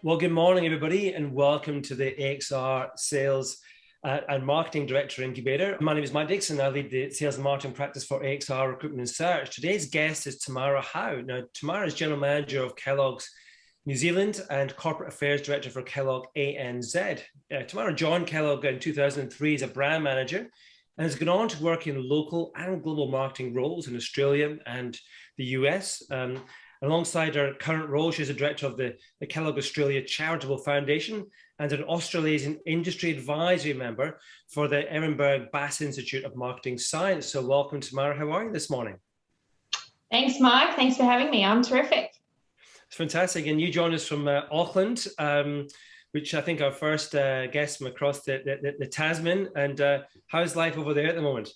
Well, good morning, everybody, and welcome to the AXR Sales and Marketing Director Incubator. My name is Mike Dixon. I lead the sales and marketing practice for AXR Recruitment and Search. Today's guest is Tamara Howe. Now, Tamara is General Manager of Kellogg's New Zealand and Corporate Affairs Director for Kellogg ANZ. Tamara joined Kellogg in 2003 as a brand manager and has gone on to work in local and global marketing roles in Australia and the US. Alongside her current role, she's a director of the Kellogg Australia Charitable Foundation and an Australasian industry advisory member for the Edinburgh Bass Institute of Marketing Science. So welcome, Tamara. How are you this morning? Thanks, Mike. Thanks for having me. I'm terrific. It's fantastic. And you joined us from Auckland, which I think our first guest from across the Tasman. And how's life over there at the moment?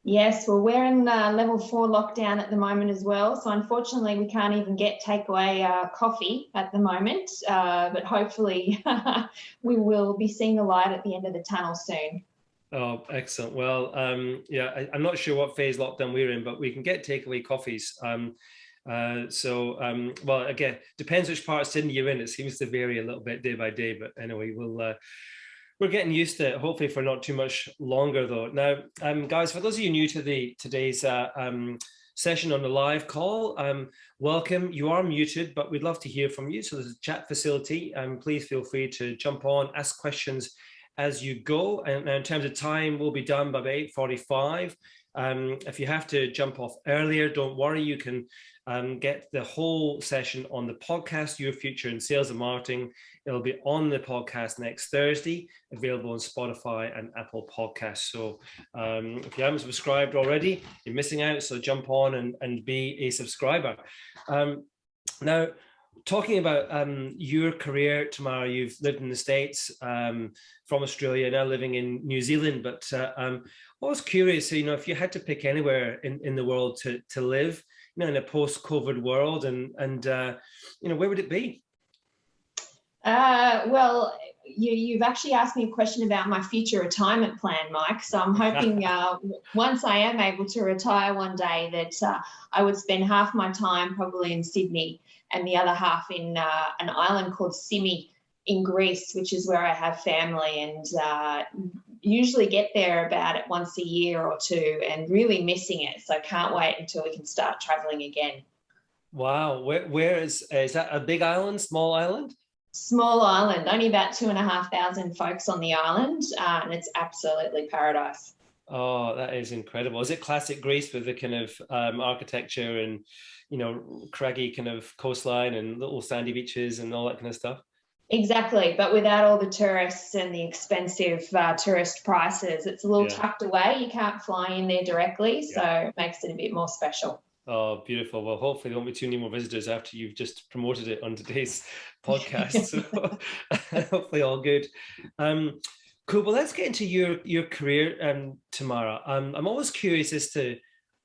Yes, well, we're in level 4 lockdown at the moment as well. So unfortunately, we can't even get takeaway coffee at the moment. But hopefully we will be seeing the light at the end of the tunnel soon. Oh, excellent. Well, I'm not sure what phase lockdown we're in, but we can get takeaway coffees. Well, again, depends which part of Sydney you're in. It seems to vary a little bit day by day. But anyway, we're getting used to it, hopefully for not too much longer, though. Now, guys, for those of you new to today's session on the live call, welcome. You are muted, but we'd love to hear from you. So there's a chat facility. Please feel free to jump on, ask questions as you go. And in terms of time, we'll be done by about 8:45. If you have to jump off earlier, don't worry. You can get the whole session on the podcast, Your Future in Sales and Marketing. It'll be on the podcast next Thursday, available on Spotify and Apple Podcasts. So if you haven't subscribed already, you're missing out. So jump on and be a subscriber. Now, talking about your career, Tamara, you've lived in the States, from Australia, now living in New Zealand. But I was curious, if you had to pick anywhere in the world to live, in a post-COVID world, and where would it be? Well, you've actually asked me a question about my future retirement plan, Mike. So I'm hoping once I am able to retire one day that I would spend half my time probably in Sydney and the other half in an island called Simi in Greece, which is where I have family, and usually get there about once a year or two, and really missing it. So can't wait until we can start traveling again. Wow. Where is that a big island, small island? Small island, only about 2,500 folks on the island, and it's absolutely paradise. Oh, that is incredible. Is it classic Greece with the kind of architecture and, craggy kind of coastline and little sandy beaches and all that kind of stuff? Exactly, but without all the tourists and the expensive tourist prices. It's a little tucked away. You can't fly in there directly, so it makes it a bit more special. Oh, beautiful. Well, hopefully there won't be too many more visitors after you've just promoted it on today's podcast. So hopefully all good. Cool. Well, let's get into your career, Tamara. I'm always curious as to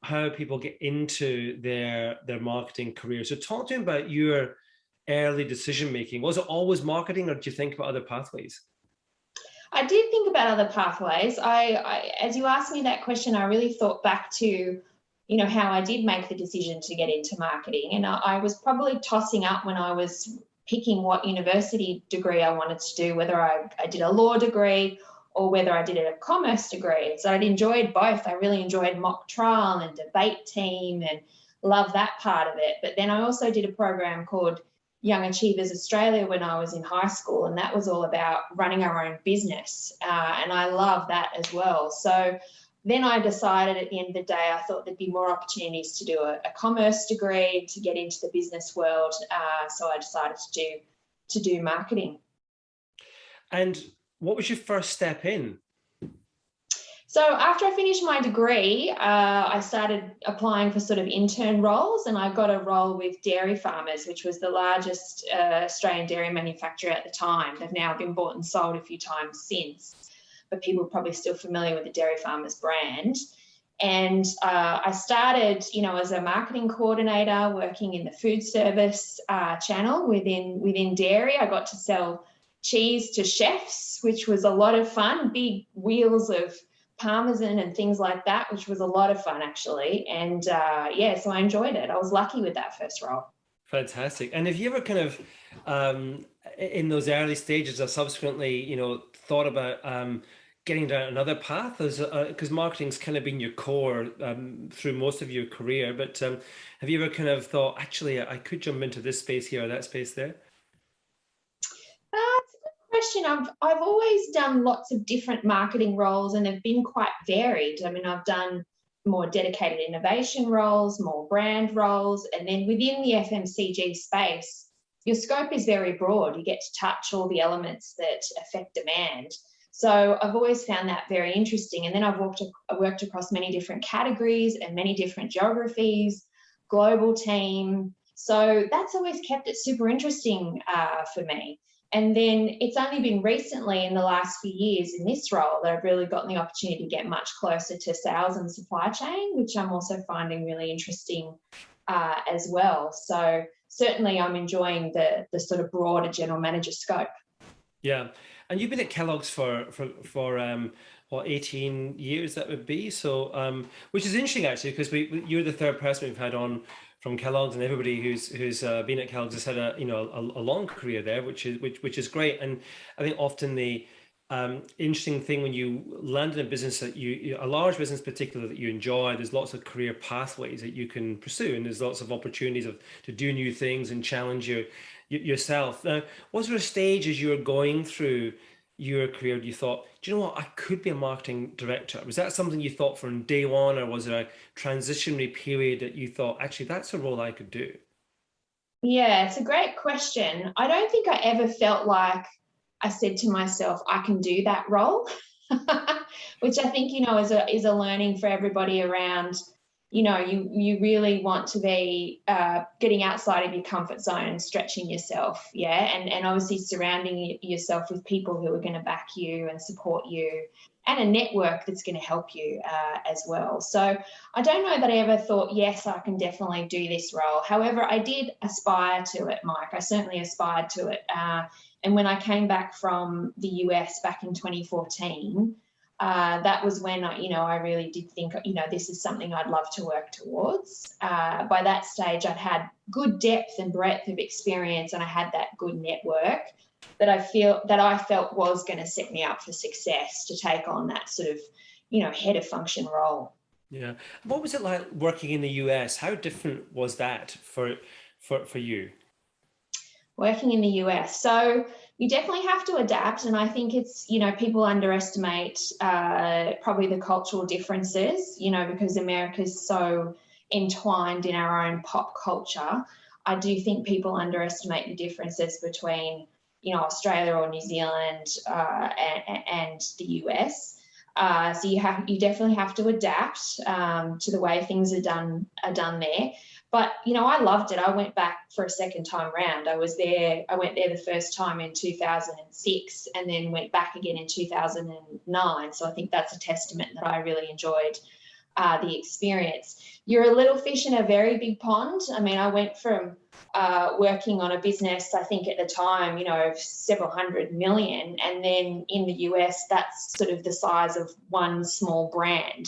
how people get into their marketing career. So talk to me about your early decision-making. Was it always marketing, or did you think about other pathways? I did think about other pathways. I as you asked me that question, I really thought back to how I did make the decision to get into marketing. And I was probably tossing up when I was picking what university degree I wanted to do, whether I did a law degree or whether I did a commerce degree. So I'd enjoyed both. I really enjoyed mock trial and debate team and loved that part of it. But then I also did a program called Young Achievers Australia when I was in high school, and that was all about running our own business. And I love that as well. So then I decided at the end of the day, I thought there'd be more opportunities to do a commerce degree to get into the business world. So I decided to do marketing. And what was your first step in? So after I finished my degree, I started applying for sort of intern roles, and I got a role with Dairy Farmers, which was the largest Australian dairy manufacturer at the time. They've now been bought and sold a few times since, but people are probably still familiar with the Dairy Farmers brand. And I started, as a marketing coordinator working in the food service channel within dairy. I got to sell cheese to chefs, which was a lot of fun, big wheels of Parmesan and things like that, which was a lot of fun actually. And so I enjoyed it. I was lucky with that first role. Fantastic. And have you ever kind of, in those early stages, or subsequently, thought about getting down another path? As because marketing's kind of been your core through most of your career, but have you ever kind of thought, actually, I could jump into this space here or that space there? That's a good question. I've always done lots of different marketing roles and have been quite varied. I mean, I've done more dedicated innovation roles, more brand roles, and then within the FMCG space, your scope is very broad. You get to touch all the elements that affect demand. So I've always found that very interesting. And then I've worked across many different categories and many different geographies, global team. So that's always kept it super interesting for me. And then it's only been recently in the last few years in this role that I've really gotten the opportunity to get much closer to sales and supply chain, which I'm also finding really interesting as well. So certainly I'm enjoying the sort of broader general manager scope. Yeah, and you've been at Kellogg's for what, 18 years that would be. So which is interesting actually, because you're the third person we've had on from Kellogg's, and everybody who's been at Kellogg's has had a long career there, which is great. And I think often the interesting thing when you land in a business that a large business particularly that you enjoy, there's lots of career pathways that you can pursue, and there's lots of opportunities to do new things and challenge yourself. Now, was there a stage as you were going through your career you thought, do you know what, I could be a marketing director? Was that something you thought from day one, or was there a transitionary period that you thought, actually, that's a role I could do? Yeah, it's a great question. I don't think I ever felt like I said to myself, I can do that role, which I think, is a learning for everybody around, you really want to be getting outside of your comfort zone and stretching yourself. Yeah. And obviously surrounding yourself with people who are going to back you and support you, and a network that's going to help you as well. So I don't know that I ever thought, yes, I can definitely do this role. However, I did aspire to it, Mike. I certainly aspired to it. And when I came back from the US back in 2014, that was when I really did think, this is something I'd love to work towards. By that stage, I'd had good depth and breadth of experience, and I had that good network that I felt was going to set me up for success to take on that sort of, head of function role. Yeah. What was it like working in the US? How different was that for you? Working in the US. So you definitely have to adapt. And I think it's, people underestimate probably the cultural differences, because America's so entwined in our own pop culture. I do think people underestimate the differences between, Australia or New Zealand and the US. So you definitely have to adapt to the way things are done there. But, I loved it. I went back for a second time round. I went there the first time in 2006 and then went back again in 2009. So I think that's a testament that I really enjoyed the experience. You're a little fish in a very big pond. I mean, I went from working on a business, I think at the time, of several hundred million. And then in the US, that's sort of the size of one small brand,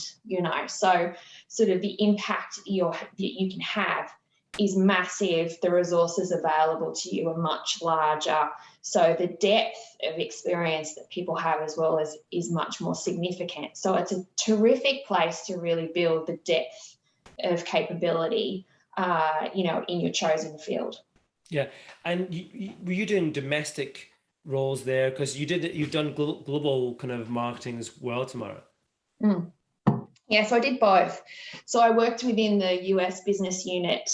So sort of the impact that you can have is massive. The resources available to you are much larger. So the depth of experience that people have as well is much more significant. So it's a terrific place to really build the depth of capability, in your chosen field. Yeah. And were you doing domestic roles there? Because you've done global kind of marketing as well, Tamara. Mm. Yeah, so I did both. So I worked within the US business unit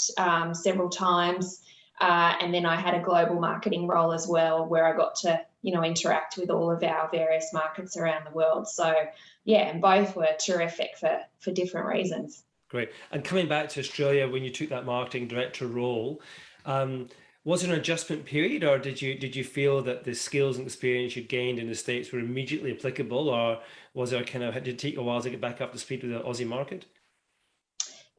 several times, and then I had a global marketing role as well, where I got to, interact with all of our various markets around the world. So yeah, and both were terrific for different reasons. Great. And coming back to Australia, when you took that marketing director role, was it an adjustment period, or did you feel that the skills and experience you gained in the States were immediately applicable, or was there did it take a while to get back up to speed with the Aussie market?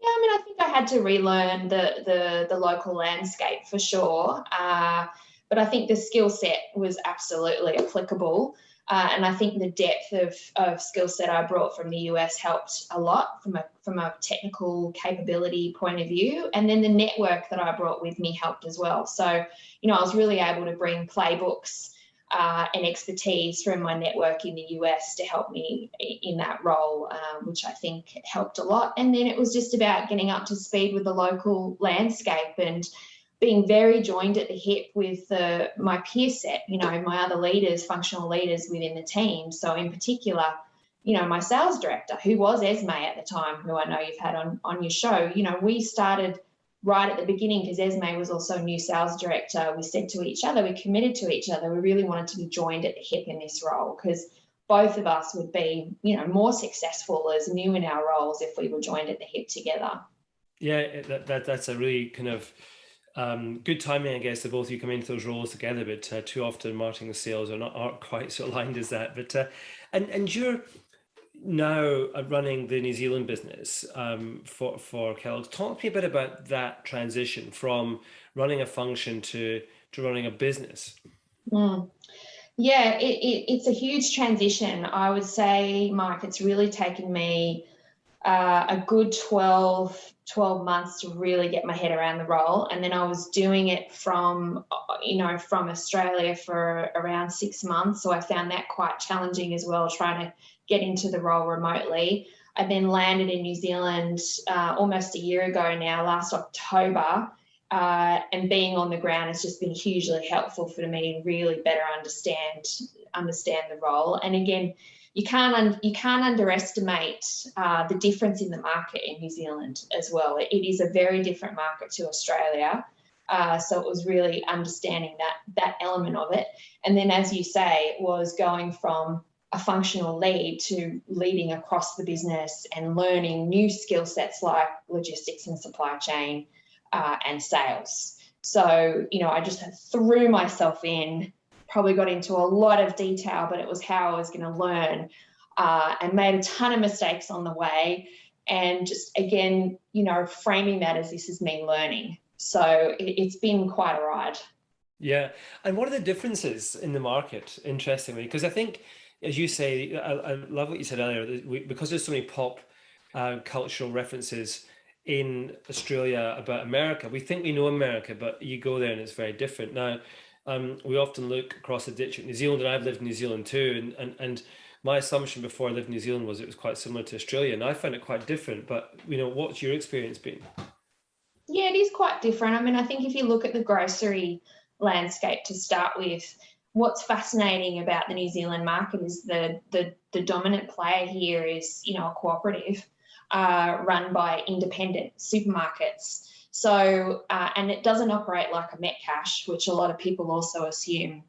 Yeah, I mean, I think I had to relearn the local landscape for sure, but I think the skill set was absolutely applicable. And I think the depth of skill set I brought from the US helped a lot from a technical capability point of view. And then the network that I brought with me helped as well. So, you know, I was really able to bring playbooks and expertise from my network in the US to help me in that role, which I think helped a lot. And then it was just about getting up to speed with the local landscape and being very joined at the hip with my peer set, you know, my other leaders, functional leaders within the team. So in particular, you know, my sales director, who was Esme at the time, who I know you've had on your show, you know, we started right at the beginning because Esme was also new sales director. We said to each other, we committed to each other, we really wanted to be joined at the hip in this role because both of us would be, you know, more successful as new in our roles if we were joined at the hip together. Yeah, that's a really kind of good timing, I guess, that both of you come into those roles together, but too often marketing and sales aren't quite so aligned as that. But and you're now running the New Zealand business for Kellogg's. Talk to me a bit about that transition from running a function to running a business. Yeah, it's a huge transition. I would say, Mike, it's really taken me a good 12 months to really get my head around the role. And then I was doing it from Australia for around 6 months. So I found that quite challenging as well, trying to get into the role remotely. I then landed in New Zealand almost a year ago now, last October. And being on the ground has just been hugely helpful for me to really better understand the role. And again, you can't underestimate the difference in the market in New Zealand as well. It is a very different market to Australia. So it was really understanding that element of it. And then, as you say, it was going from a functional lead to leading across the business and learning new skill sets like logistics and supply chain and sales. So, you know, I just threw myself in, probably got into a lot of detail, but it was how I was going to learn and made a ton of mistakes on the way. And just, again, you know, framing that as this is me learning. So it's been quite a ride. Yeah. And what are the differences in the market, interestingly? Because I think, as you say, I love what you said earlier, because there's so many pop cultural references in Australia about America. We think we know America, but you go there and it's very different. Now, we often look across the ditch at New Zealand, and I've lived in New Zealand too. And my assumption before I lived in New Zealand was it was quite similar to Australia, and I found it quite different. But, you know, what's your experience been? Yeah, it is quite different. I mean, I think if you look at the grocery landscape to start with, what's fascinating about the New Zealand market is the dominant player here is, you know, a cooperative run by independent supermarkets. So, and it doesn't operate like a Metcash, which a lot of people also assume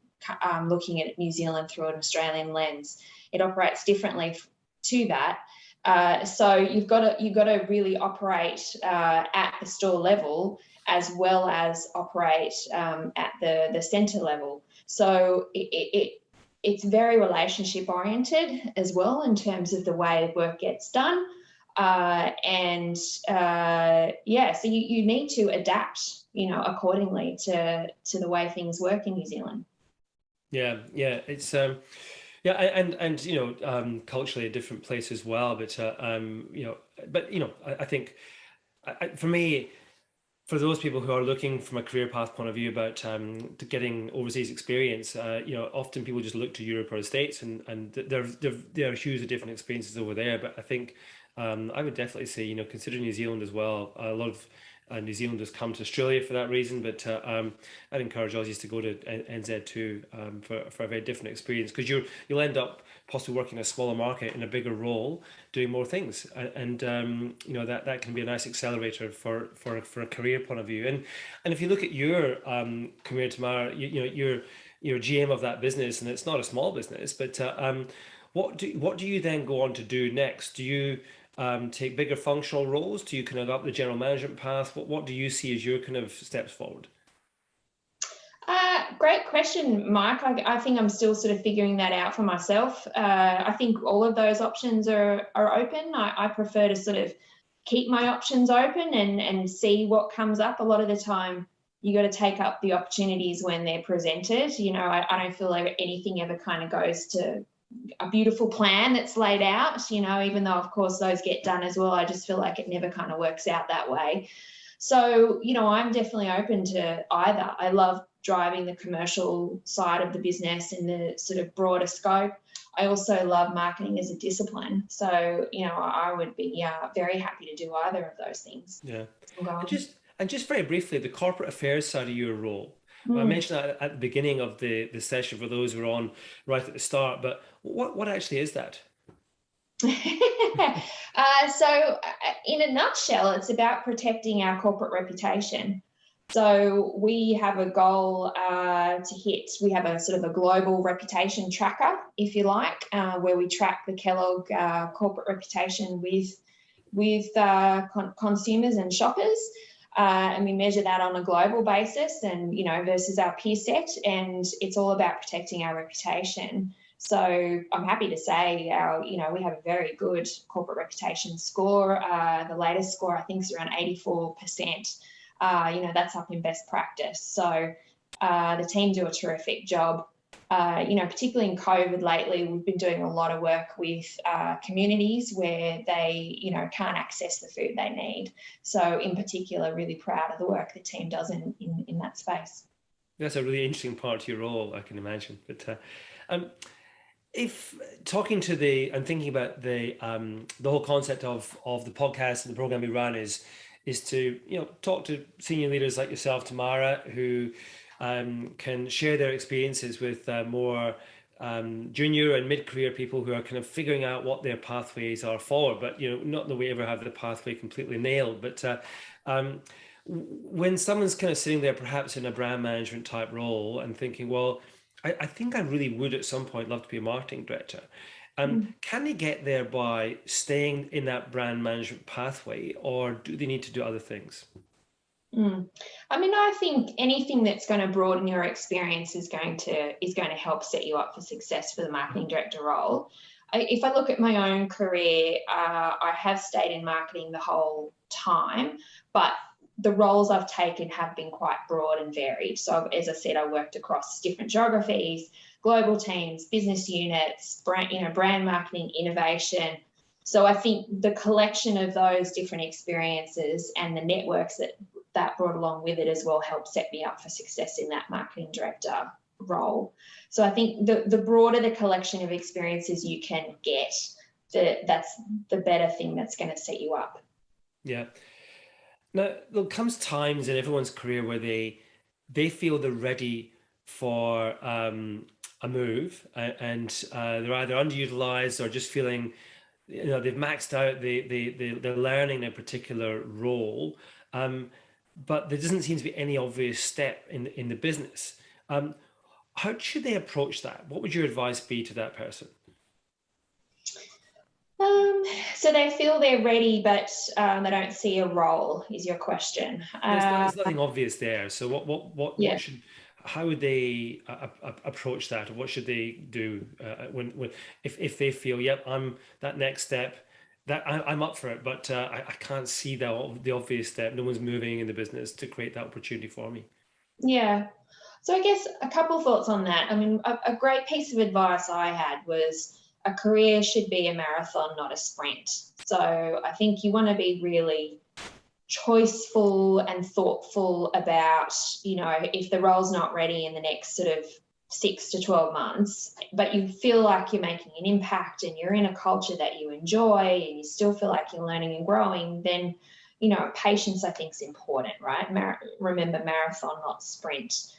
looking at New Zealand through an Australian lens. It operates differently to that. So you've got to really operate at the store level as well as operate at the centre level. So it's very relationship oriented as well in terms of the way work gets done. So you need to adapt, you know, accordingly to the way things work in New Zealand. Yeah, it's yeah, and you know, culturally a different place as well. But you know, I think for me, for those people who are looking from a career path point of view about to getting overseas experience, you know, often people just look to Europe or the States, and there are hugely different experiences over there. But I think I would definitely say, you know, consider New Zealand as well. A lot of New Zealanders come to Australia for that reason, but I'd encourage Aussies to go to NZ too for a very different experience, because you'll end up possibly working in a smaller market in a bigger role, doing more things, and you know, that can be a nice accelerator for a career point of view. And if you look at your career, Tamara, you know, you're GM of that business, and it's not a small business, but what do you then go on to do next? Do you take bigger functional roles? Do you kind of go up the general management path? What do you see as your kind of steps forward? Great question, Mike. I think I'm still sort of figuring that out for myself. I think all of those options are open. I prefer to sort of keep my options open and see what comes up. A lot of the time, you got to take up the opportunities when they're presented. You know, I don't feel like anything ever kind of goes to a beautiful plan that's laid out, you know, even though of course those get done as well. I just feel like it never kind of works out that way. So, you know, I'm definitely open to either. I love driving the commercial side of the business in the sort of broader scope. I also love marketing as a discipline. So, you know, I would be very happy to do either of those things. Yeah. And just very briefly, the corporate affairs side of your role. I mentioned that at the beginning of the session for those who are on right at the start, but what actually is that? So in a nutshell, it's about protecting our corporate reputation. So we have a goal to hit. We have a sort of a global reputation tracker, if you like, where we track the Kellogg corporate reputation with consumers and shoppers. And we measure that on a global basis and, you know, versus our peer set. And it's all about protecting our reputation. So I'm happy to say you know, we have a very good corporate reputation score. The latest score, I think, is around 84%. You know, that's up in best practice. So the team do a terrific job. You know, particularly in COVID lately, we've been doing a lot of work with communities where they, you know, can't access the food they need. So in particular, really proud of the work the team does in that space. That's a really interesting part to your role, I can imagine. But if talking to and thinking about the whole concept of the podcast and the program we run is to, you know, talk to senior leaders like yourself, Tamara, who can share their experiences with more junior and mid-career people who are kind of figuring out what their pathways are forward, but, you know, not that we ever have the pathway completely nailed. But when someone's kind of sitting there perhaps in a brand management type role and thinking, well, I think I really would at some point love to be a marketing director. Can they get there by staying in that brand management pathway, or do they need to do other things? I mean, I think anything that's going to broaden your experience is going to help set you up for success for the marketing director role. If I look at my own career, I have stayed in marketing the whole time, but the roles I've taken have been quite broad and varied. So as I said, I worked across different geographies, global teams, business units, brand marketing, innovation. So I think the collection of those different experiences and the networks that brought along with it as well helped set me up for success in that marketing director role. So I think the broader the collection of experiences you can get, that's the better thing that's going to set you up. Yeah. Now, there comes times in everyone's career where they feel they're ready for a move, and they're either underutilized or just feeling, you know, they've maxed out they're learning a particular role, but there doesn't seem to be any obvious step in the business. How should they approach that? What would your advice be to that person? So they feel they're ready, but they don't see a role, is your question. There's nothing obvious there. So what should, how would they approach that? Or what should they do if they feel, yep, I'm that next step, that I'm up for it, but I can't see the obvious step. No one's moving in the business to create that opportunity for me. Yeah. So I guess a couple of thoughts on that. I mean, a great piece of advice I had was, a career should be a marathon, not a sprint. So I think you want to be really choiceful and thoughtful about, you know, if the role's not ready in the next sort of 6 to 12 months, but you feel like you're making an impact and you're in a culture that you enjoy and you still feel like you're learning and growing, then, you know, patience, I think, is important, right? Remember, marathon, not sprint.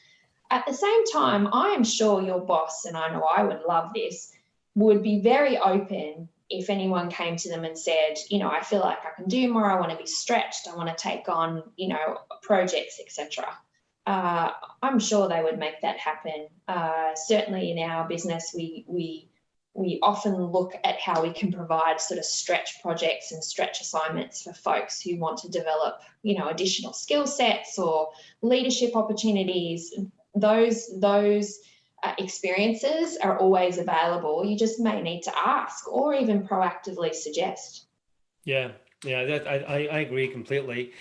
At the same time, I am sure your boss, and I know I would love this, would be very open if anyone came to them and said, you know, I feel like I can do more, I want to be stretched, I want to take on, you know, projects, etc. I'm sure they would make that happen. Certainly in our business, we often look at how we can provide sort of stretch projects and stretch assignments for folks who want to develop, you know, additional skill sets or leadership opportunities. Those experiences are always available. You just may need to ask or even proactively suggest. Yeah, I agree completely.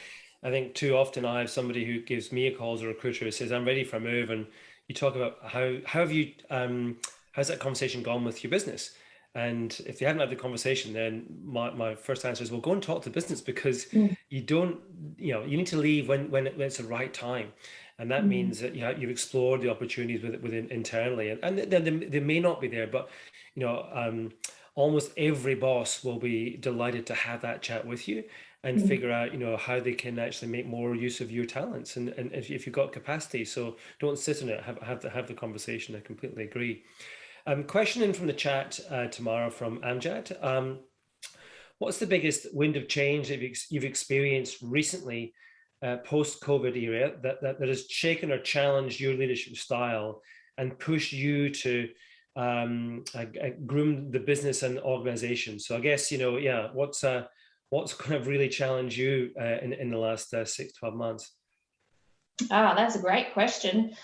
I think too often I have somebody who gives me a call as a recruiter who says, I'm ready for a move. And you talk about how have you, how's that conversation gone with your business? And if they haven't had the conversation, then my first answer is, well, go and talk to business, because Mm, you don't, you need to leave when it's the right time. And that mm, means that you've explored the opportunities within internally, and they may not be there, but you know, almost every boss will be delighted to have that chat with you and mm. figure out, how they can actually make more use of your talents, and if you've got capacity. So don't sit on it. Have the conversation. I completely agree. Question in from the chat, Tamara from Amjad. What's the biggest wind of change that you've experienced recently, post-COVID era, that has shaken or challenged your leadership style and pushed you to groom the business and organization? So I guess, what's kind of really challenged you in the last 6 to 12 months? Ah, that's a great question.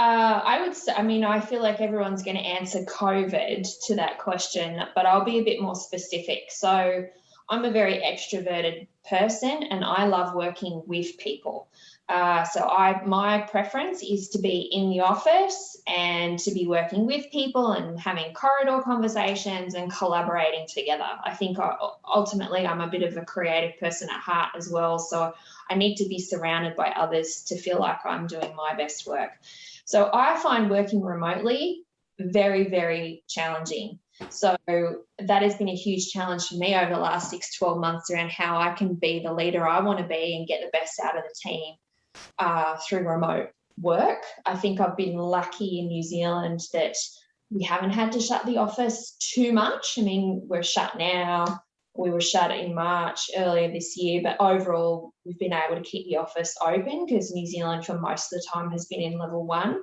I would say, I mean, I feel like everyone's going to answer COVID to that question, but I'll be a bit more specific. So I'm a very extroverted person and I love working with people. My preference is to be in the office and to be working with people and having corridor conversations and collaborating together. I think ultimately I'm a bit of a creative person at heart as well. So I need to be surrounded by others to feel like I'm doing my best work. So I find working remotely very, very challenging. So that has been a huge challenge for me over the last 6 to 12 months around how I can be the leader I want to be and get the best out of the team through remote work. I think I've been lucky in New Zealand that we haven't had to shut the office too much. I mean, we're shut now. We were shut in March earlier this year, but overall, we've been able to keep the office open because New Zealand for most of the time has been in level 1.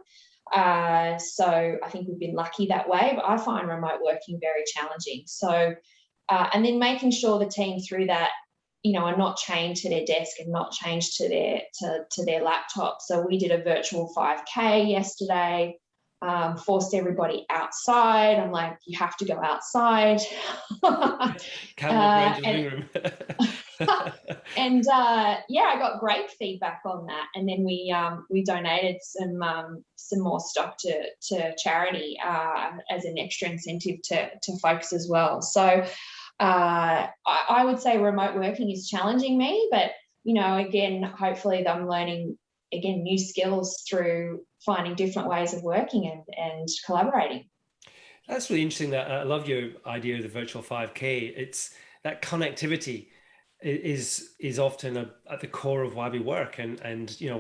So I think we've been lucky that way, but I find remote working very challenging. So, and then making sure the team through that, are not chained to their desk and not chained to their laptop. So we did a virtual 5K yesterday. Forced everybody outside. I'm like, you have to go outside. Can't look around your living room. I got great feedback on that. And then we donated some more stock to charity as an extra incentive to folks as well. So I would say remote working is challenging me, but again, hopefully I'm learning new skills through finding different ways of working and collaborating. That's really interesting. That I love your idea of the virtual 5K. It's that connectivity is often at the core of why we work, and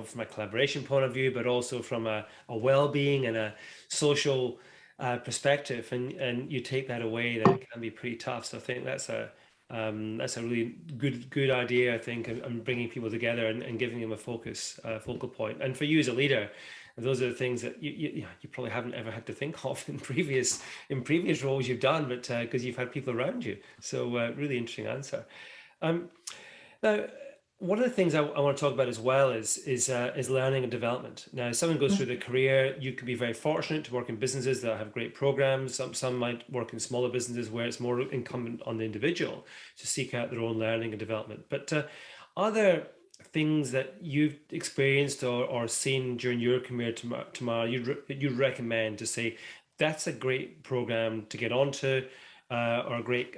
from a collaboration point of view, but also from a well-being and a social perspective. And you take that away, that it can be pretty tough. So I think that's a really good idea, I think, and bringing people together and giving them a focal point. And for you as a leader, those are the things that you probably haven't ever had to think of in previous roles you've done, but because you've had people around you. So really interesting answer. Now, one of the things I want to talk about as well is learning and development. Now, as someone goes through their career, you can be very fortunate to work in businesses that have great programs. Some might work in smaller businesses where it's more incumbent on the individual to seek out their own learning and development. But are there things that you've experienced or seen during your career, Tamara, you'd recommend to say that's a great program to get onto, or a great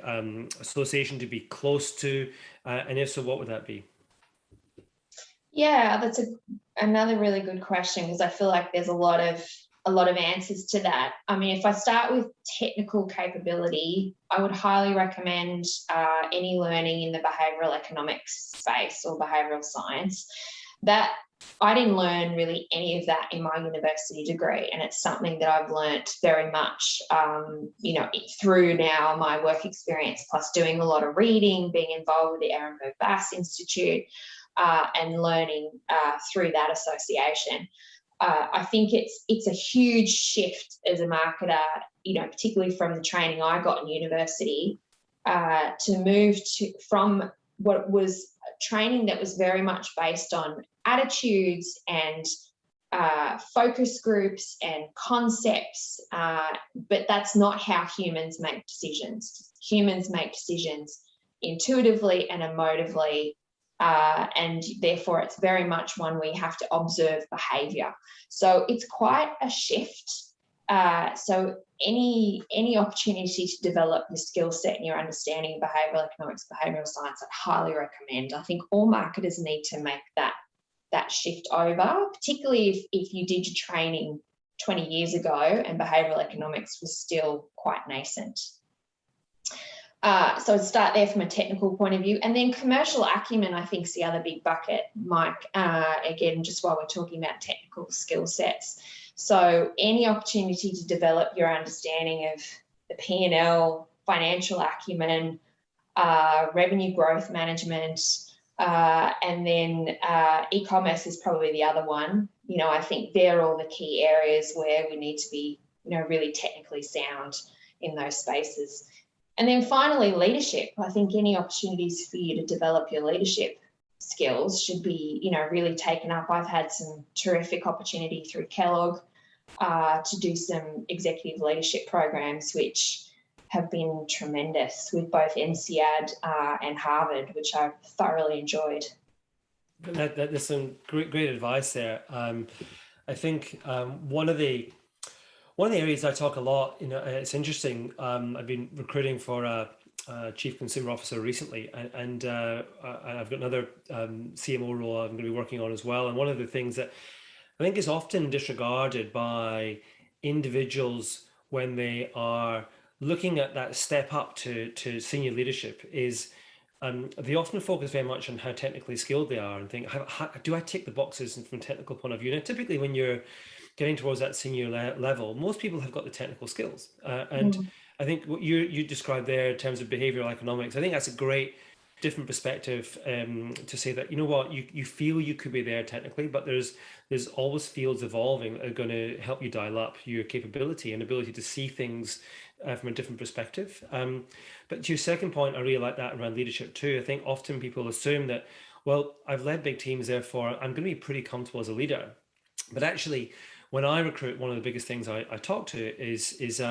association to be close to, and if so, what would that be? Yeah, that's another really good question, because I feel like there's a lot of answers to that. I mean, if I start with technical capability, I would highly recommend any learning in the behavioural economics space or behavioural science. That I didn't learn really any of that in my university degree, and it's something that I've learnt very much, through now my work experience, plus doing a lot of reading, being involved with the Ehrenberg Bass Institute, and learning through that association. I think it's a huge shift as a marketer, particularly from the training I got in university, to move from what was training that was very much based on attitudes and focus groups and concepts, but that's not how humans make decisions. Humans make decisions intuitively and emotively, and therefore it's very much one where you have to observe behaviour. So it's quite a shift. So any opportunity to develop your skill set and your understanding of behavioural economics, behavioural science, I'd highly recommend. I think all marketers need to make that shift over, particularly if you did your training 20 years ago and behavioural economics was still quite nascent. So I'd start there from a technical point of view. And then commercial acumen, I think, is the other big bucket, Mike, again, just while we're talking about technical skill sets. So any opportunity to develop your understanding of the P&L, financial acumen, revenue growth management, and then e-commerce is probably the other one. You know, I think they're all the key areas where we need to be, you know, really technically sound in those spaces. And then finally, leadership. I think any opportunities for you to develop your leadership skills should be, you know, really taken up. I've had some terrific opportunity through Kellogg to do some executive leadership programs, which have been tremendous with both NCAD and Harvard, which I've thoroughly enjoyed. There's some great advice there. I think one of the areas I talk a lot, you know, it's interesting. I've been recruiting for a chief consumer officer recently, and I've got another CMO role I'm going to be working on as well. And one of the things that I think is often disregarded by individuals when they are looking at that step up to senior leadership is they often focus very much on how technically skilled they are and think, how do I tick the boxes from a technical point of view? Now, typically when you're getting towards that senior level, most people have got the technical skills. And I think what you described there in terms of behavioral economics, I think that's a great different perspective to say that, you know what, you feel you could be there technically, but there's always fields evolving that are going to help you dial up your capability and ability to see things from a different perspective. But to your second point, I really like that around leadership too. I think often people assume that, well, I've led big teams, therefore I'm going to be pretty comfortable as a leader. But actually, when I recruit, one of the biggest things I talk to is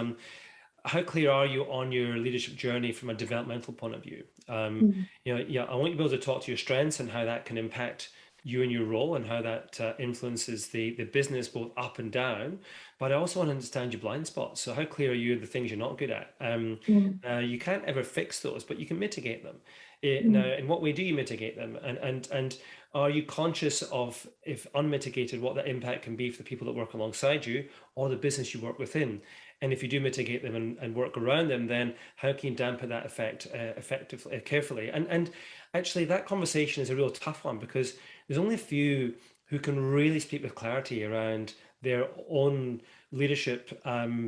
how clear are you on your leadership journey from a developmental point of view? You know, yeah, I want you to be able to talk to your strengths and how that can impact you and your role and how that influences the business both up and down. But I also want to understand your blind spots. So how clear are you of the things you're not good at? You can't ever fix those, but you can mitigate them. Now, in what way do you mitigate them? And are you conscious of, if unmitigated, what that impact can be for the people that work alongside you or the business you work within? And if you do mitigate them and work around them, then how can you dampen that effect effectively, carefully? And actually, that conversation is a real tough one because there's only a few who can really speak with clarity around their own leadership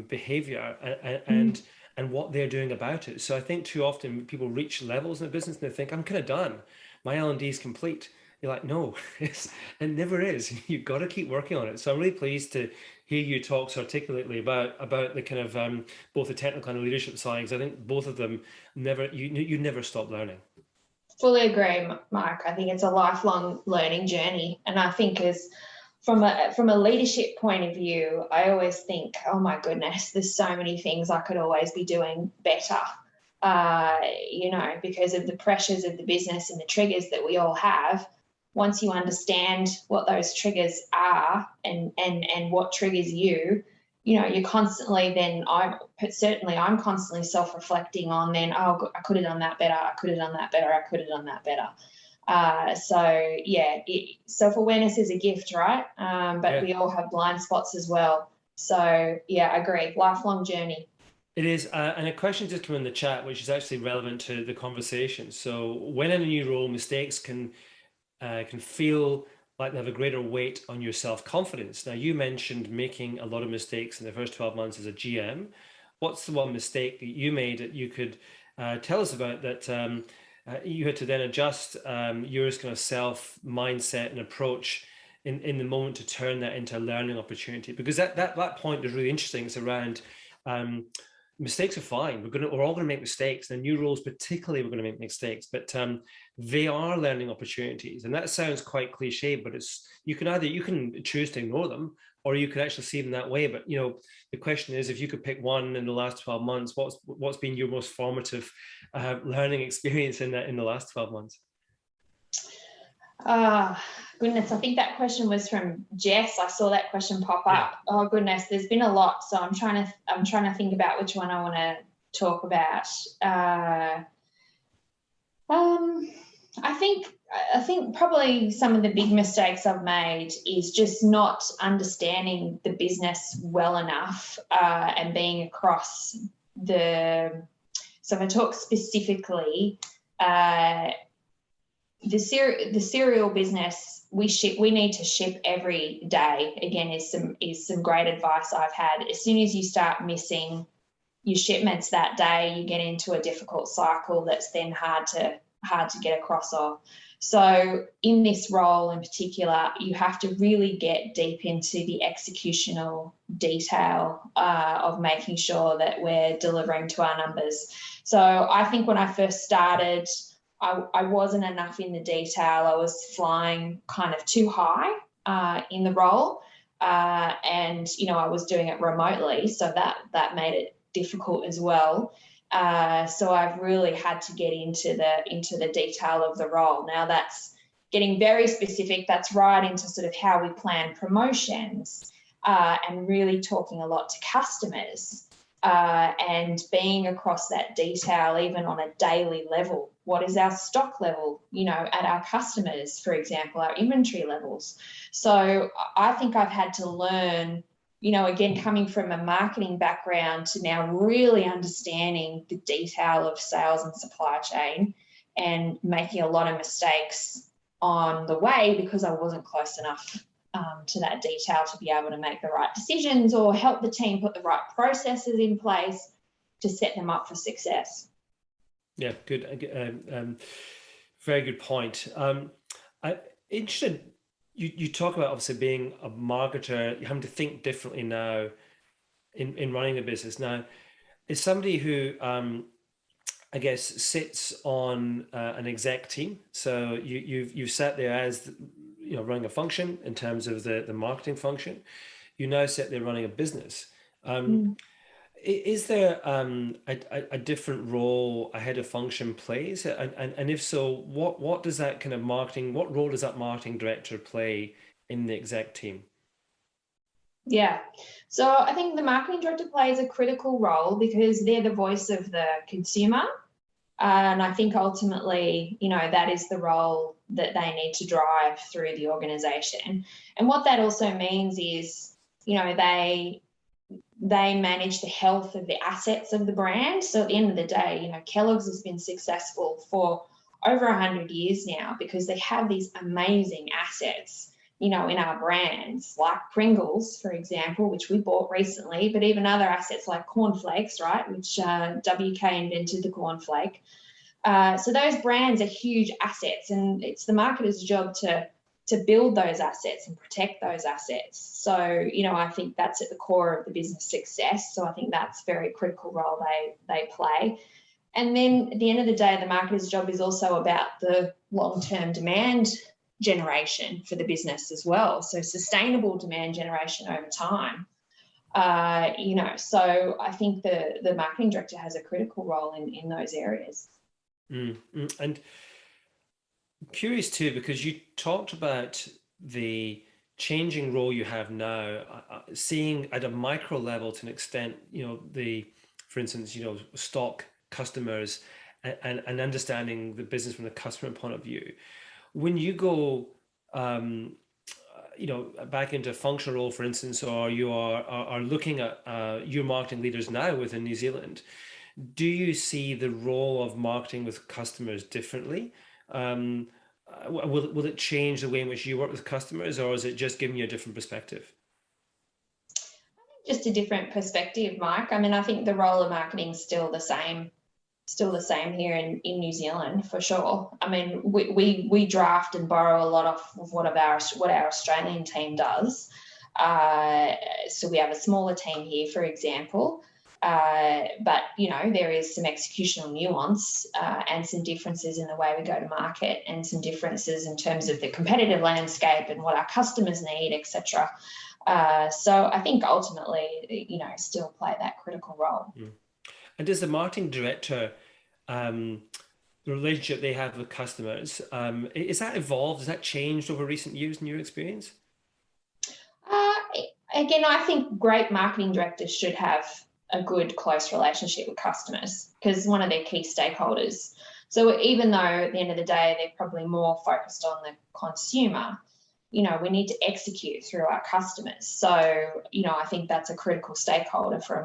behavior and what they're doing about it. So I think too often people reach levels in the business and they think, I'm kind of done. My L&D is complete. You're like, no, it never is. You've got to keep working on it. So I'm really pleased to hear you talk so articulately about the kind of both the technical and the leadership sides. I think both of them you never stop learning. Fully agree, Mark. I think it's a lifelong learning journey, and I think from a leadership point of view, I always think, oh my goodness, there's so many things I could always be doing better. You know, because of the pressures of the business and the triggers that we all have. Once you understand what those triggers are and what triggers you, you know, you're constantly I'm constantly self-reflecting on then, oh, I could have done that better. I could have done that better. I could have done that better. So yeah, self-awareness is a gift, right? But we all have blind spots as well. So yeah, I agree. Lifelong journey. It is, and a question just came in the chat, which is actually relevant to the conversation. So when in a new role, mistakes can feel like they have a greater weight on your self-confidence. Now, you mentioned making a lot of mistakes in the first 12 months as a GM. What's the one mistake that you made that you could tell us about that you had to then adjust your kind of self-mindset and approach in the moment to turn that into a learning opportunity? Because that point is really interesting. It's around mistakes are fine. We're all going to make mistakes. And new roles, particularly, we're going to make mistakes, but they are learning opportunities. And that sounds quite cliche, but you can choose to ignore them, or you can actually see them that way. But you know, the question is, if you could pick one in the last 12 months, what's been your most formative learning experience in the last 12 months? Goodness, I think that question was from Jess. I saw that question pop up. Oh goodness, there's been a lot, so I'm trying to think about which one I want to talk about. I think probably some of the big mistakes I've made is just not understanding the business well enough, and being across the. So if I talk specifically, the cereal business, we need to ship every day. Again, is some great advice I've had. As soon as you start missing your shipments that day, you get into a difficult cycle that's then hard to get across of. So in this role in particular, you have to really get deep into the executional detail of making sure that we're delivering to our numbers. So I think when I first started, I wasn't enough in the detail. I was flying kind of too high in the role, and I was doing it remotely, so that made it difficult as well. So I've really had to get into the detail of the role. Now that's getting very specific. That's right into sort of how we plan promotions, and really talking a lot to customers, and being across that detail even on a daily level. What is our stock level, at our customers, for example, our inventory levels. So I think I've had to learn, again, coming from a marketing background to now really understanding the detail of sales and supply chain, and making a lot of mistakes on the way because I wasn't close enough to that detail to be able to make the right decisions or help the team put the right processes in place to set them up for success. Yeah, good. Very good point. I'm interested. You talk about obviously being a marketer, having to think differently now in running the business. Now, as somebody who I guess sits on an exec team, so you've sat there as running a function in terms of the marketing function. You now sit there running a business. Is there a different role a head of function plays, and if so, what does that kind of what role does that marketing director play in the exec team? Yeah, so I think the marketing director plays a critical role because they're the voice of the consumer, and I think ultimately, that is the role that they need to drive through the organisation. And what that also means is, they manage the health of the assets of the brand. So at the end of the day, Kellogg's has been successful for over 100 years now because they have these amazing assets, in our brands, like Pringles, for example, which we bought recently, but even other assets like cornflakes, right, which WK invented the cornflake. So those brands are huge assets, and it's the marketer's job to build those assets and protect those assets. So, I think that's at the core of the business success. So I think that's a very critical role they play. And then at the end of the day, the marketer's job is also about the long-term demand generation for the business as well. So sustainable demand generation over time. So I think the marketing director has a critical role in those areas. And I'm curious too, because you talked about the changing role you have now, seeing at a micro level to an extent, for instance, stock, customers, and understanding the business from the customer point of view. When you go, back into a functional role, for instance, or you are looking at your marketing leaders now within New Zealand, do you see the role of marketing with customers differently? Will it change the way in which you work with customers, or is it just giving you a different perspective? Just a different perspective, Mike. I mean, I think the role of marketing is still the same here in New Zealand, for sure. I mean, we draft and borrow a lot of what our Australian team does. So we have a smaller team here, for example. But, there is some executional nuance and some differences in the way we go to market, and some differences in terms of the competitive landscape and what our customers need, etc. So I think ultimately, still play that critical role. And does the marketing director the relationship they have with customers. Is that evolved? Has that changed over recent years in your experience? Uh, Again, I think great marketing directors should have a good, close relationship with customers because one of their key stakeholders. So even though at the end of the day, they're probably more focused on the consumer, we need to execute through our customers. So, I think that's a critical stakeholder for a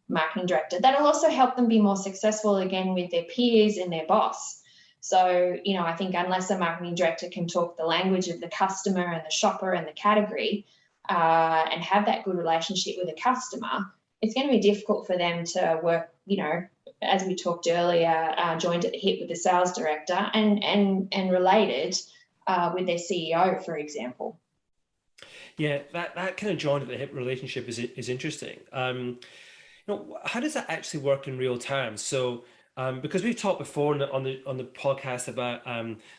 marketing director. That'll also help them be more successful again with their peers and their boss. So, I think unless a marketing director can talk the language of the customer and the shopper and the category, and have that good relationship with the customer, it's going to be difficult for them to work, as we talked earlier, joined at the hip with the sales director and related with their CEO, for example. Yeah, that kind of joined at the hip relationship is interesting. How does that actually work in real terms? So, because we've talked before on the podcast about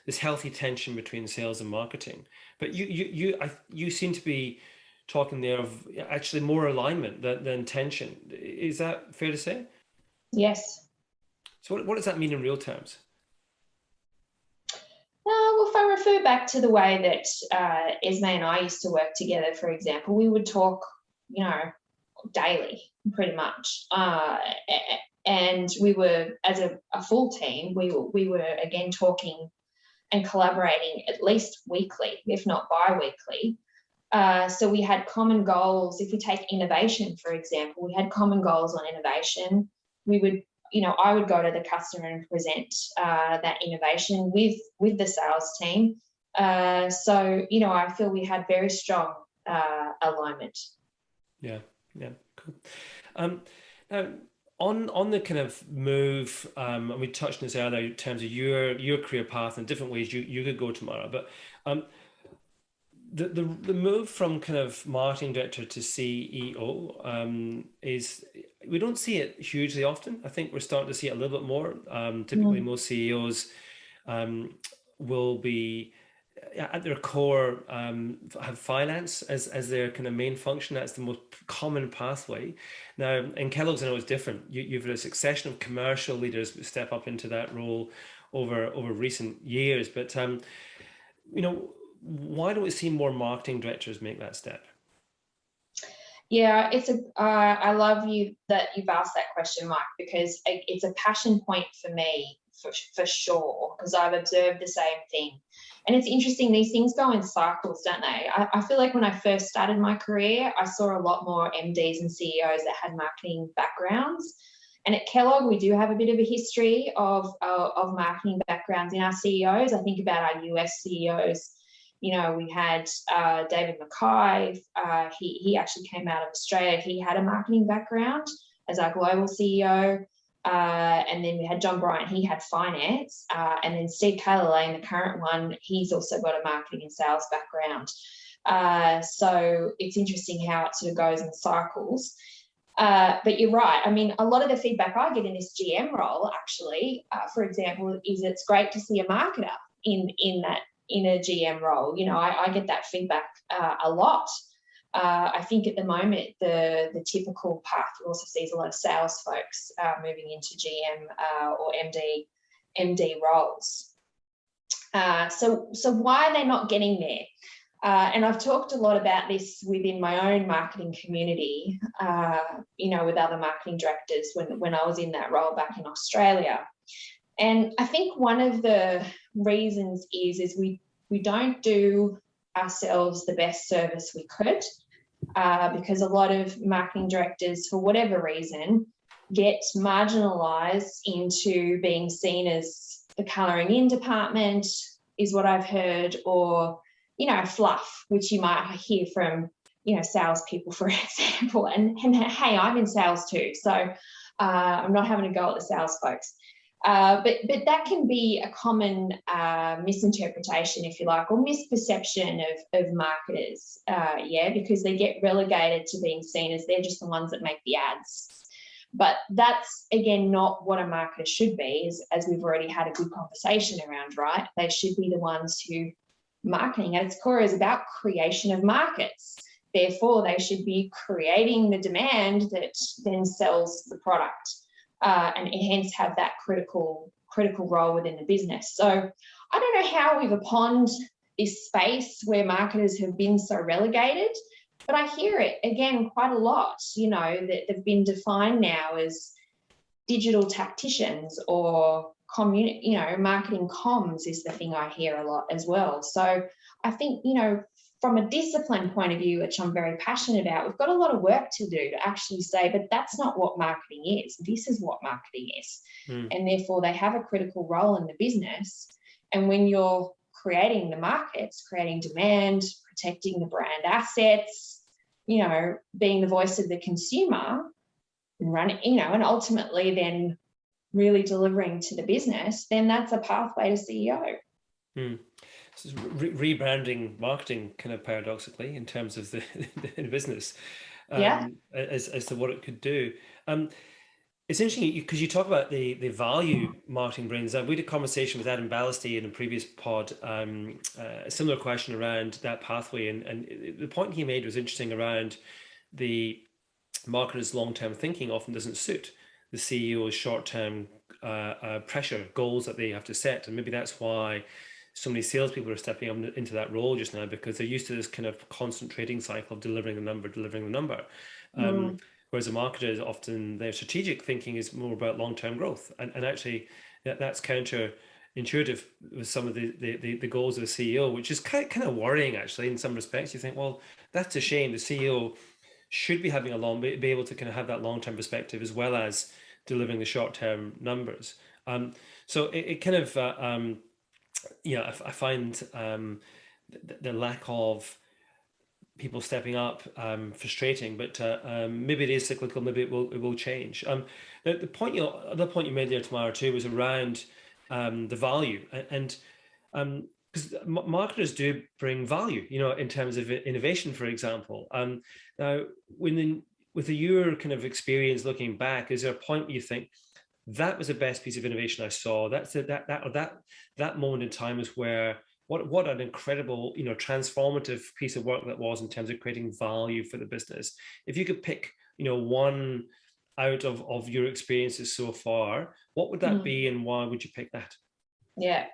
this healthy tension between sales and marketing, but you seem to be talking there of actually more alignment than tension. Is that fair to say? Yes. So, what does that mean in real terms? Well, if I refer back to the way that Esme and I used to work together, for example, we would talk, daily, pretty much. And we were, as a full team, we were again talking and collaborating at least weekly, if not bi-weekly. So we had common goals. If we take innovation, for example, we had common goals on innovation. We would, I would go to the customer and present that innovation with the sales team. So, I feel we had very strong alignment. Yeah, cool. Now, on the kind of move, and we touched on this earlier in terms of your career path and different ways you could go tomorrow, but the move from kind of marketing director to CEO is, we don't see it hugely often. I think we're starting to see it a little bit more. Typically, most CEOs will be at their core have finance as their kind of main function. That's the most common pathway. Now, in Kellogg's, I know it's different. You've had a succession of commercial leaders step up into that role over recent years, but why don't we see more marketing directors make that step? Yeah, I love that you've asked that question, Mike, because it's a passion point for me, for sure, because I've observed the same thing. And it's interesting, these things go in cycles, don't they? I feel like when I first started my career, I saw a lot more MDs and CEOs that had marketing backgrounds. And at Kellogg, we do have a bit of a history of marketing backgrounds in our CEOs. I think about our US CEOs. We had David Mackay. He actually came out of Australia. He had a marketing background as our global CEO. And then we had John Bryant. He had finance. And then Steve Kalerlane, the current one, he's also got a marketing and sales background. So it's interesting how it sort of goes in cycles. But you're right. I mean, a lot of the feedback I get in this GM role, actually, for example, is it's great to see a marketer in a GM role. I get that feedback a lot. I think at the moment, the typical path also sees a lot of sales folks moving into GM or MD roles. So why are they not getting there? And I've talked a lot about this within my own marketing community, with other marketing directors when I was in that role back in Australia. And I think one of the reasons is we don't do ourselves the best service we could, because a lot of marketing directors, for whatever reason, get marginalised into being seen as the colouring in department, is what I've heard, or fluff, which you might hear from salespeople, for example. And hey, I'm in sales too, so I'm not having a go at the sales folks. But that can be a common misinterpretation, if you like, or misperception of marketers, because they get relegated to being seen as they're just the ones that make the ads. But that's, again, not what a marketer should be, as we've already had a good conversation around, right? They should be the ones who, marketing at its core is about creation of markets. Therefore, they should be creating the demand that then sells the product. And hence have that critical critical role within the business. So I don't know how we've upon this space where marketers have been so relegated, but I hear it again quite a lot, you know, that they've been defined now as digital tacticians or marketing comms is the thing I hear a lot as well. So I think, you know, from a discipline point of view, which I'm very passionate about, we've got a lot of work to do to actually say, but that's not what marketing is. This is what marketing is. And therefore they have a critical role in the business. And when you're creating the markets, creating demand, protecting the brand assets, you know, being the voice of the consumer and running, you know, and ultimately then really delivering to the business, then that's a pathway to CEO. So rebranding marketing kind of paradoxically in terms of the business as to what it could do. It's interesting because you talk about the value marketing brings. We had a conversation with Adam Ballasty in a previous pod, a similar question around that pathway. And the point he made was interesting around the marketer's long-term thinking often doesn't suit the CEO's short-term pressure goals that they have to set. And maybe that's why so many salespeople are stepping into that role just now, because they're used to this kind of constant trading cycle of delivering the number. Whereas a marketer is often, their strategic thinking is more about long-term growth. And actually that's counterintuitive with some of the goals of the CEO, which is kind of worrying actually in some respects. You think, well, that's a shame. The CEO should be having be able to kind of have that long-term perspective as well as delivering the short-term numbers. So it kind of, I find the lack of people stepping up frustrating, but maybe it is cyclical, maybe it will change. The other point you made there, Tamara, too, was around the value, and because marketers do bring value, you know, in terms of innovation, for example. Now, with your kind of experience looking back, is there a point where you think that was the best piece of innovation I saw? That moment in time is where what an incredible, you know, transformative piece of work that was in terms of creating value for the business. If you could pick, you know, one out of your experiences so far, what would that be, and why would you pick that? Yeah,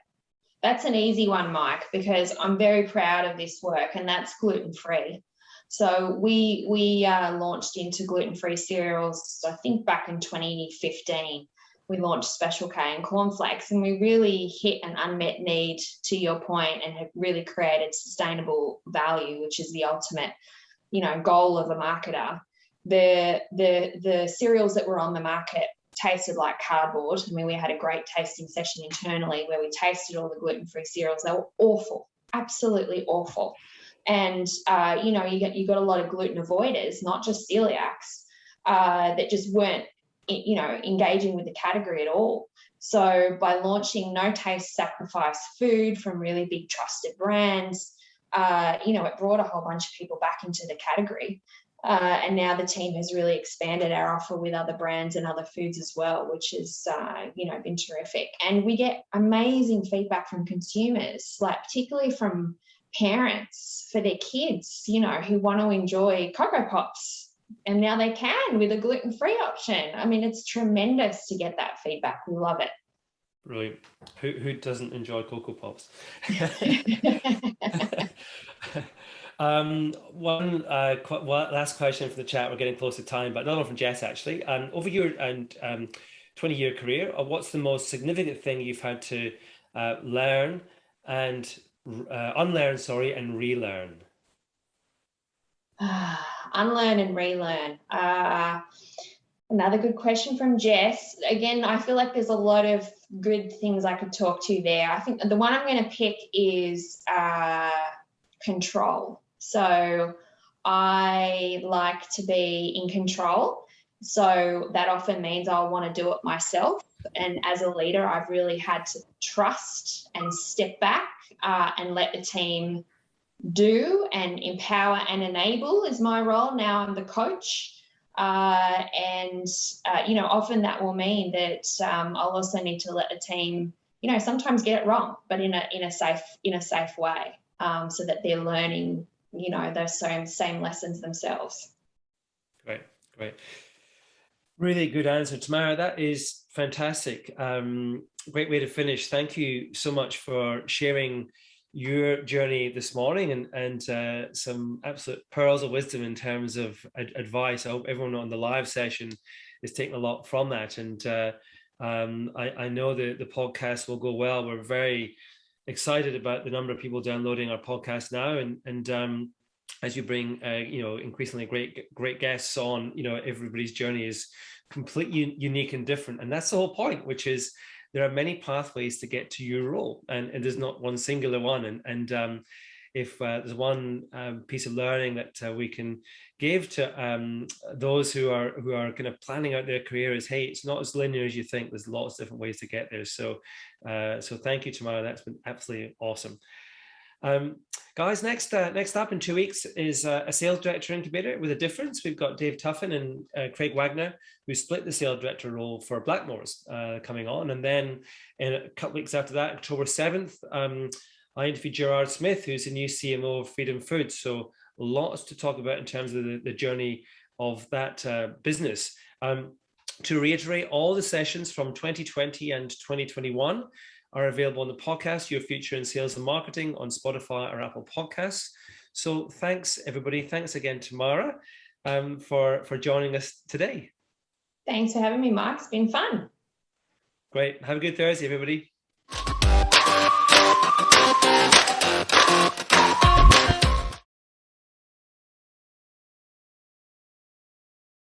that's an easy one, Mike, because I'm very proud of this work, and that's gluten-free. So we launched into gluten-free cereals, I think back in 2015. We launched Special K and cornflakes, and we really hit an unmet need, to your point, and have really created sustainable value, which is the ultimate, you know, goal of a marketer. The cereals that were on the market tasted like cardboard. I mean, we had a great tasting session internally where we tasted all the gluten-free cereals. They were awful, absolutely awful. And you know, you got a lot of gluten avoiders, not just celiacs, that just weren't, you know, engaging with the category at all. So by launching no taste sacrifice food from really big trusted brands, you know, it brought a whole bunch of people back into the category. And now the team has really expanded our offer with other brands and other foods as well, which has, you know, been terrific. And we get amazing feedback from consumers, like particularly from parents for their kids, you know, who want to enjoy Cocoa Pops. And now they can with a gluten-free option. I mean, it's tremendous to get that feedback. We love it. Brilliant. Who doesn't enjoy Cocoa Pops? One last question for the chat. We're getting close to time, but another one from Jess, actually. Over your 20-year career, what's the most significant thing you've had to learn and unlearn, and relearn? Unlearn and relearn. Another good question from Jess. Again, I feel like there's a lot of good things I could talk to there. I think the one I'm going to pick is control. So I like to be in control. So that often means I'll want to do it myself. And as a leader, I've really had to trust and step back and let the team do, and empower and enable is my role. Now I'm the coach. You know, often that will mean that I'll also need to let the team, you know, sometimes get it wrong, but in a safe way, so that they're learning, you know, those same lessons themselves. Great. Really good answer, Tamara. That is fantastic. Great way to finish. Thank you so much for sharing your journey this morning and some absolute pearls of wisdom in terms of advice. I hope everyone on the live session is taking a lot from that. And I know the podcast will go well. We're very excited about the number of people downloading our podcast now, and as you bring increasingly great guests on, everybody's journey is completely unique and different, and that's the whole point, which is there are many pathways to get to your role, and there's not one singular one. And if there's one piece of learning that we can give to those who are kind of planning out their career is, hey, it's not as linear as you think. There's lots of different ways to get there. So thank you, Tamara. That's been absolutely awesome. Guys, next up in 2 weeks is a sales director incubator with a difference. We've got Dave Tuffin and Craig Wagner, who split the sales director role for Blackmore's coming on. And then in a couple weeks after that, October 7th, I interviewed Gerard Smith, who's the new CMO of Freedom Foods. So lots to talk about in terms of the journey of that business. To reiterate, all the sessions from 2020 and 2021 are available on the podcast, Your Future in Sales and Marketing, on Spotify or Apple Podcasts. So thanks, everybody. Thanks again, Tamara, for joining us today. Thanks for having me, Mark. It's been fun. Great. Have a good Thursday, everybody.